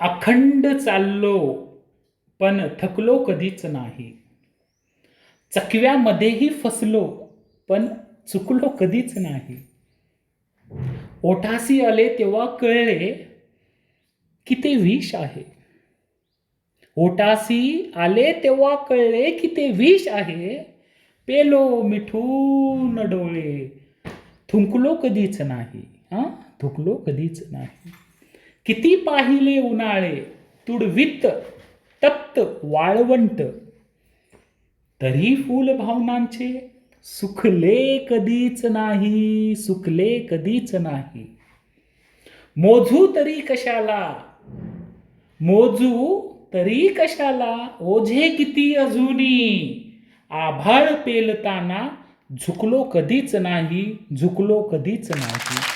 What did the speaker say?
अखंड चाललो पण थकलो कधीच नाही. चकव्यामध्येही फसलो पण चुकलो कधीच नाही. ओठासी आले तेव्हा कळले की ते विष आहे. ओठासी आले तेव्हा कळले की ते विष आहे. पेलो मिठून डोळे, थुंकलो कधीच नाही. थुंकलो कधीच नाही. किती पाहिले उन्हाळे, तुडवित तप्त वाळवंट, तरी फूल भावनांचे सुखले कधीच नाही. सुखले कधीच नाही. मोजू तरी कशाला, मोजू तरी कशाला, ओझे किती अजूनी, आभाळ पेलताना झुकलो कधीच नाही. झुकलो कधीच नाही.